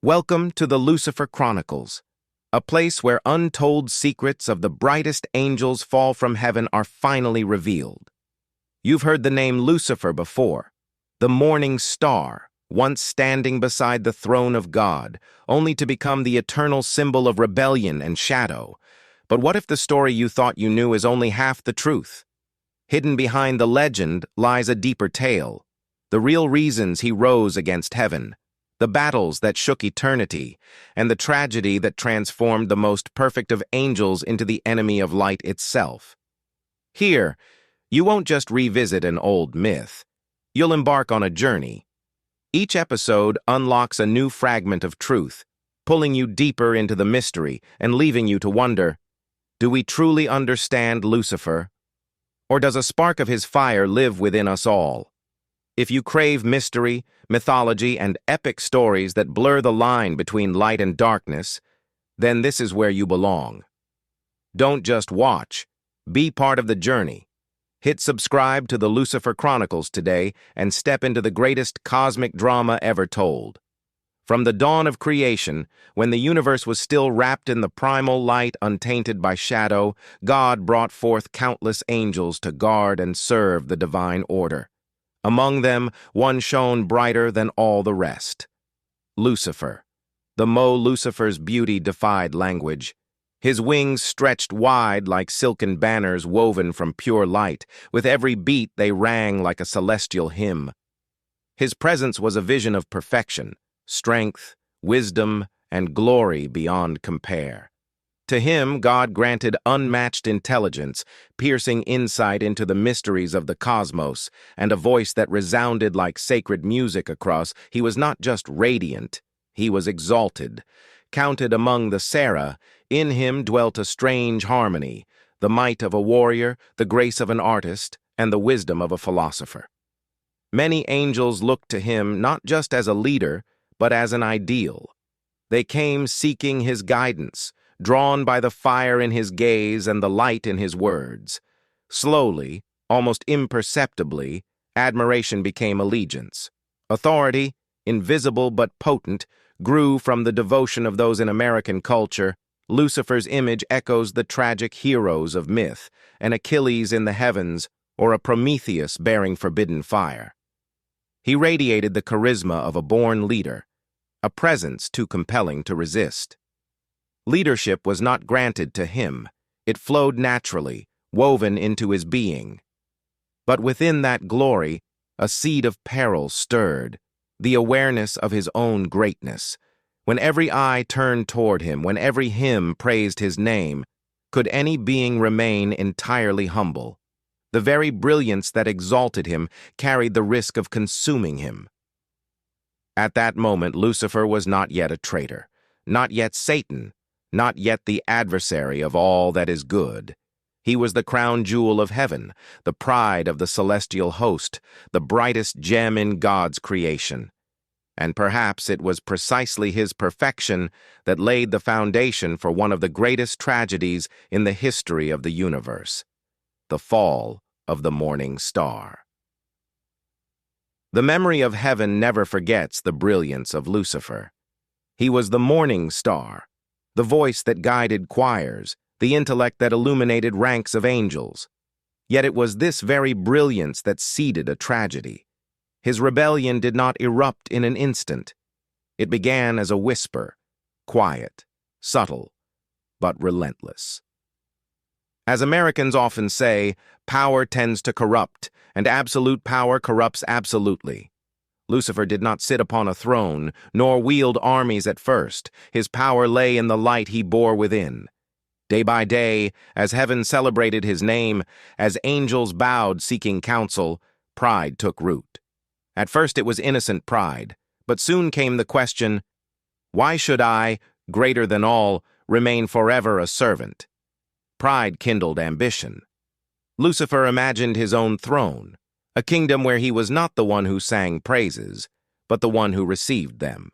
Welcome to the Lucifer Chronicles, a place where untold secrets of the brightest angels fall from heaven are finally revealed. You've heard the name Lucifer before, the morning star, once standing beside the throne of God, only to become the eternal symbol of rebellion and shadow. But what if the story you thought you knew is only half the truth? Hidden behind the legend lies a deeper tale, the real reasons he rose against heaven, the battles that shook eternity, and the tragedy that transformed the most perfect of angels into the enemy of light itself. Here, you won't just revisit an old myth. You'll embark on a journey. Each episode unlocks a new fragment of truth, pulling you deeper into the mystery and leaving you to wonder, do we truly understand Lucifer? Or does a spark of his fire live within us all? If you crave mystery, mythology, and epic stories that blur the line between light and darkness, then this is where you belong. Don't just watch. Be part of the journey. Hit subscribe to the Lucifer Chronicles today and step into the greatest cosmic drama ever told. From the dawn of creation, when the universe was still wrapped in the primal light untainted by shadow, God brought forth countless angels to guard and serve the divine order. Among them, one shone brighter than all the rest. Lucifer. The Lucifer's beauty defied language. His wings stretched wide like silken banners woven from pure light. With every beat they rang like a celestial hymn. His presence was a vision of perfection, strength, wisdom, and glory beyond compare. To him, God granted unmatched intelligence, piercing insight into the mysteries of the cosmos, and a voice that resounded like sacred music across. He was not just radiant, he was exalted. Counted among the Seraph, in him dwelt a strange harmony, the might of a warrior, the grace of an artist, and the wisdom of a philosopher. Many angels looked to him not just as a leader, but as an ideal. They came seeking his guidance, drawn by the fire in his gaze and the light in his words. Slowly, almost imperceptibly, admiration became allegiance. Authority, invisible but potent, grew from the devotion of those in American culture. Lucifer's image echoes the tragic heroes of myth, an Achilles in the heavens, or a Prometheus bearing forbidden fire. He radiated the charisma of a born leader, a presence too compelling to resist. Leadership was not granted to him. It flowed naturally, woven into his being. But within that glory, a seed of peril stirred, the awareness of his own greatness. When every eye turned toward him, when every hymn praised his name, could any being remain entirely humble? The very brilliance that exalted him carried the risk of consuming him. At that moment, Lucifer was not yet a traitor, not yet Satan, not yet the adversary of all that is good. He was the crown jewel of heaven, the pride of the celestial host, the brightest gem in God's creation. And perhaps it was precisely his perfection that laid the foundation for one of the greatest tragedies in the history of the universe, the fall of the morning star. The memory of heaven never forgets the brilliance of Lucifer. He was the morning star, the voice that guided choirs, the intellect that illuminated ranks of angels. Yet it was this very brilliance that seeded a tragedy. His rebellion did not erupt in an instant. It began as a whisper, quiet, subtle, but relentless. As Americans often say, power tends to corrupt, and absolute power corrupts absolutely. Lucifer did not sit upon a throne, nor wield armies at first. His power lay in the light he bore within. Day by day, as heaven celebrated his name, as angels bowed seeking counsel, pride took root. At first it was innocent pride, but soon came the question, why should I, greater than all, remain forever a servant? Pride kindled ambition. Lucifer imagined his own throne, a kingdom where he was not the one who sang praises, but the one who received them.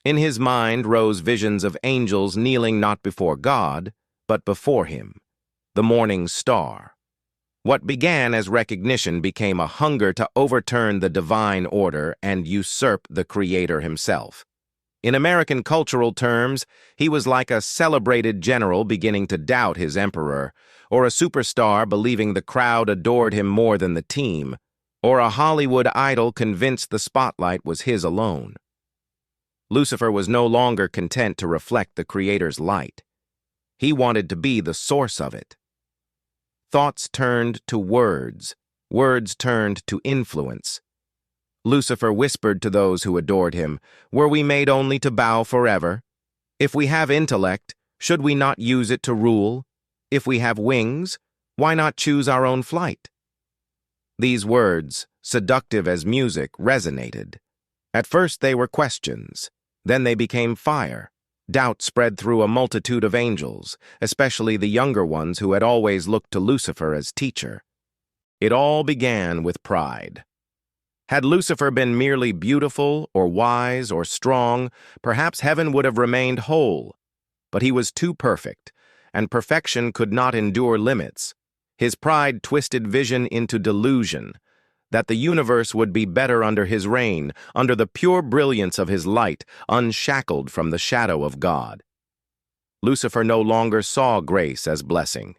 In his mind rose visions of angels kneeling not before God, but before him, the morning star. What began as recognition became a hunger to overturn the divine order and usurp the Creator himself. In American cultural terms, he was like a celebrated general beginning to doubt his emperor, or a superstar believing the crowd adored him more than the team, or a Hollywood idol convinced the spotlight was his alone. Lucifer was no longer content to reflect the Creator's light. He wanted to be the source of it. Thoughts turned to words. Words turned to influence. Lucifer whispered to those who adored him, "Were we made only to bow forever? If we have intellect, should we not use it to rule? If we have wings, why not choose our own flight?" These words, seductive as music, resonated. At first they were questions. Then they became fire. Doubt spread through a multitude of angels, especially the younger ones who had always looked to Lucifer as teacher. It all began with pride. Had Lucifer been merely beautiful or wise or strong, perhaps heaven would have remained whole. But he was too perfect, and perfection could not endure limits. His pride twisted vision into delusion, that the universe would be better under his reign, under the pure brilliance of his light, unshackled from the shadow of God. Lucifer no longer saw grace as blessing.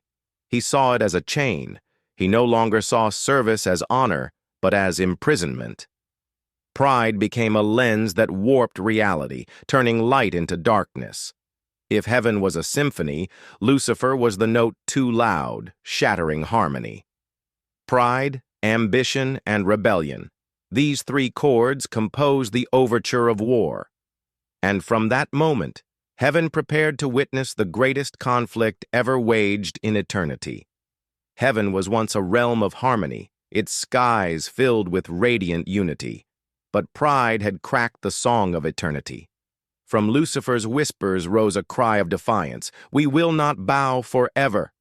He saw it as a chain. He no longer saw service as honor, but as imprisonment. Pride became a lens that warped reality, turning light into darkness. If heaven was a symphony, Lucifer was the note too loud, shattering harmony. Pride, ambition, and rebellion. These three chords compose the overture of war. And from that moment, heaven prepared to witness the greatest conflict ever waged in eternity. Heaven was once a realm of harmony, its skies filled with radiant unity. But pride had cracked the song of eternity. From Lucifer's whispers rose a cry of defiance, "We will not bow forever."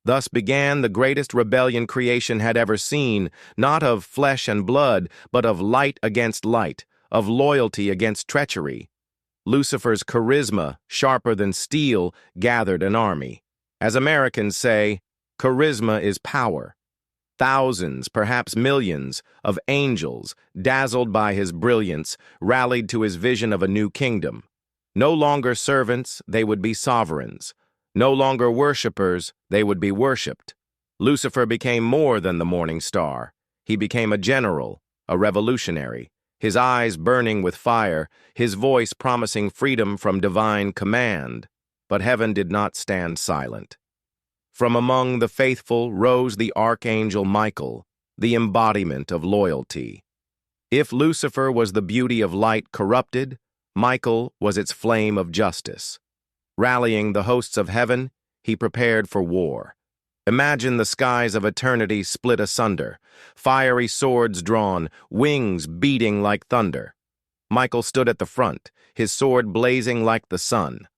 Thus began the greatest rebellion creation had ever seen, not of flesh and blood, but of light against light, of loyalty against treachery. Lucifer's charisma, sharper than steel, gathered an army. As Americans say, charisma is power. Thousands, perhaps millions, of angels, dazzled by his brilliance, rallied to his vision of a new kingdom. No longer servants, they would be sovereigns. No longer worshippers, they would be worshipped. Lucifer became more than the morning star. He became a general, a revolutionary, his eyes burning with fire, his voice promising freedom from divine command. But heaven did not stand silent. From among the faithful rose the archangel Michael, the embodiment of loyalty. If Lucifer was the beauty of light corrupted, Michael was its flame of justice. Rallying the hosts of heaven, he prepared for war. Imagine the skies of eternity split asunder, fiery swords drawn, wings beating like thunder. Michael stood at the front, his sword blazing like the sun.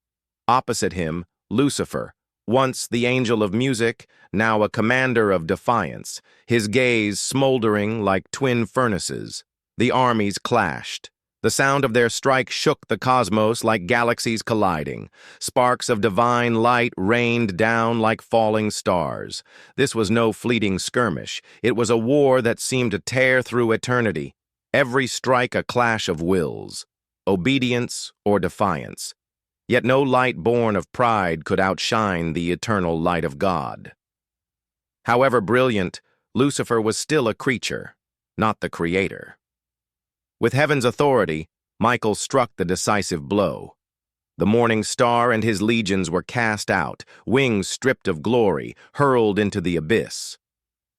Opposite him, Lucifer, once the angel of music, now a commander of defiance, his gaze smoldering like twin furnaces. The armies clashed. The sound of their strike shook the cosmos like galaxies colliding. Sparks of divine light rained down like falling stars. This was no fleeting skirmish. It was a war that seemed to tear through eternity. Every strike a clash of wills, obedience or defiance. Yet no light born of pride could outshine the eternal light of God. However brilliant, Lucifer was still a creature, not the creator. With heaven's authority, Michael struck the decisive blow. The morning star and his legions were cast out, wings stripped of glory, hurled into the abyss.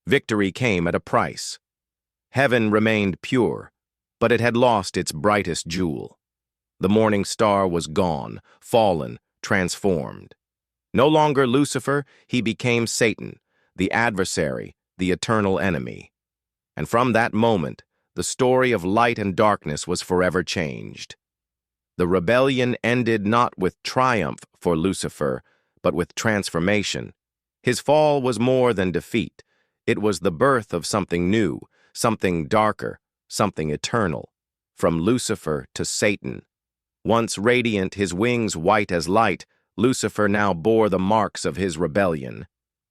Victory came at a price. Heaven remained pure, but it had lost its brightest jewel. The morning star was gone, fallen, transformed. No longer Lucifer, he became Satan, the adversary, the eternal enemy. And from that moment, the story of light and darkness was forever changed. The rebellion ended not with triumph for Lucifer, but with transformation. His fall was more than defeat. It was the birth of something new, something darker, something eternal. From Lucifer to Satan. Once radiant, his wings white as light, Lucifer now bore the marks of his rebellion.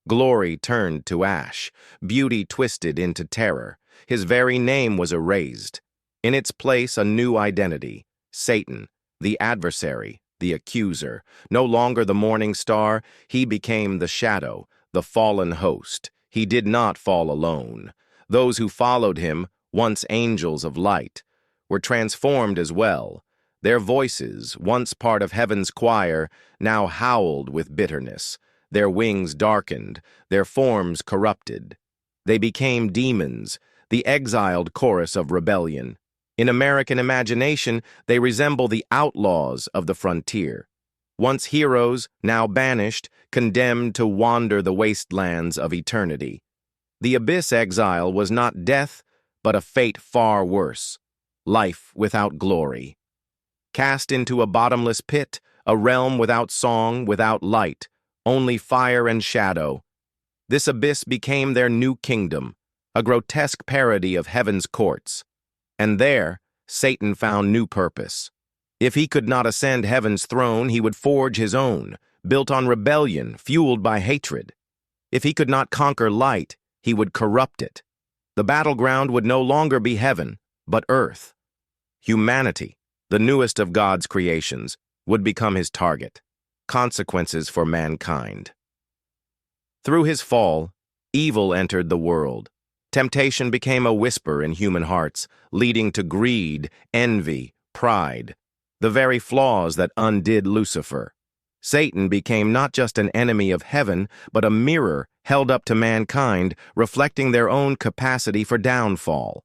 Glory turned to ash, beauty twisted into terror. His very name was erased. In its place, a new identity, Satan, the adversary, the accuser. No longer the morning star, he became the shadow, the fallen host. He did not fall alone. Those who followed him, once angels of light, were transformed as well. Their voices, once part of heaven's choir, now howled with bitterness. Their wings darkened, their forms corrupted. They became demons, the exiled chorus of rebellion. In American imagination, they resemble the outlaws of the frontier. Once heroes, now banished, condemned to wander the wastelands of eternity. The abyss exile was not death, but a fate far worse, life without glory. Cast into a bottomless pit, a realm without song, without light, only fire and shadow. This abyss became their new kingdom, a grotesque parody of heaven's courts. And there, Satan found new purpose. If he could not ascend heaven's throne, he would forge his own, built on rebellion, fueled by hatred. If he could not conquer light, he would corrupt it. The battleground would no longer be heaven, but earth. Humanity, the newest of God's creations, would become his target. Consequences for mankind. Through his fall, evil entered the world. Temptation became a whisper in human hearts, leading to greed, envy, pride, the very flaws that undid Lucifer. Satan became not just an enemy of heaven, but a mirror held up to mankind, reflecting their own capacity for downfall.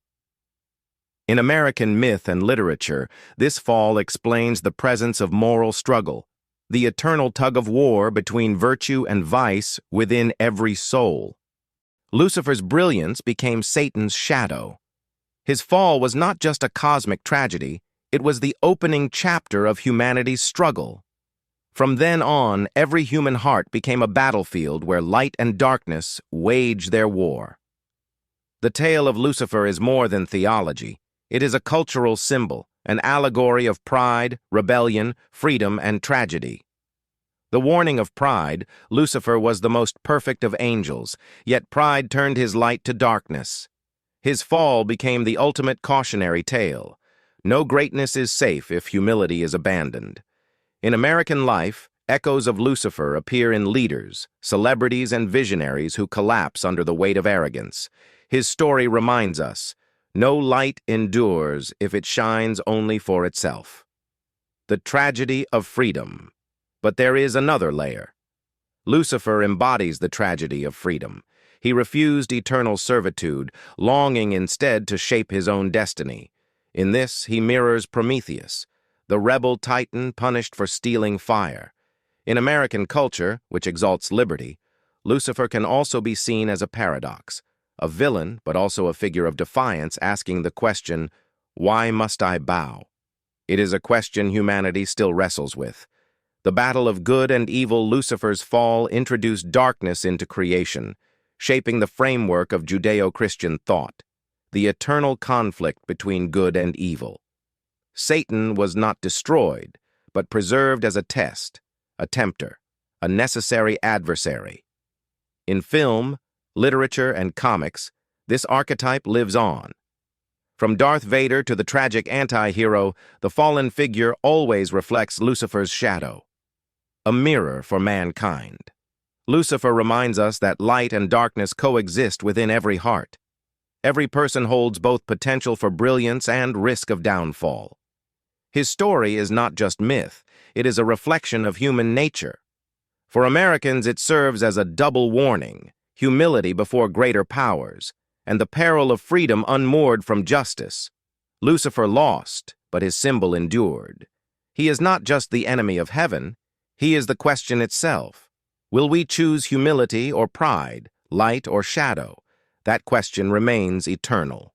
In American myth and literature, this fall explains the presence of moral struggle, the eternal tug-of-war between virtue and vice within every soul. Lucifer's brilliance became Satan's shadow. His fall was not just a cosmic tragedy, it was the opening chapter of humanity's struggle. From then on, every human heart became a battlefield where light and darkness waged their war. The tale of Lucifer is more than theology. It is a cultural symbol, an allegory of pride, rebellion, freedom, and tragedy. The warning of pride, Lucifer was the most perfect of angels, yet pride turned his light to darkness. His fall became the ultimate cautionary tale. No greatness is safe if humility is abandoned. In American life, echoes of Lucifer appear in leaders, celebrities, and visionaries who collapse under the weight of arrogance. His story reminds us, no light endures if it shines only for itself. The tragedy of freedom. But there is another layer. Lucifer embodies the tragedy of freedom. He refused eternal servitude, longing instead to shape his own destiny. In this, he mirrors Prometheus, the rebel titan punished for stealing fire. In American culture, which exalts liberty, Lucifer can also be seen as a paradox, a villain but also a figure of defiance asking the question, why must I bow? It is a question humanity still wrestles with. The battle of good and evil, Lucifer's fall, introduced darkness into creation, shaping the framework of Judeo-Christian thought, the eternal conflict between good and evil. Satan was not destroyed, but preserved as a test, a tempter, a necessary adversary. In film, literature, and comics, this archetype lives on. From Darth Vader to the tragic anti-hero, the fallen figure always reflects Lucifer's shadow. A mirror for mankind. Lucifer reminds us that light and darkness coexist within every heart. Every person holds both potential for brilliance and risk of downfall. His story is not just myth, it is a reflection of human nature. For Americans, it serves as a double warning, humility before greater powers, and the peril of freedom unmoored from justice. Lucifer lost, but his symbol endured. He is not just the enemy of heaven, he is the question itself. Will we choose humility or pride, light or shadow? That question remains eternal.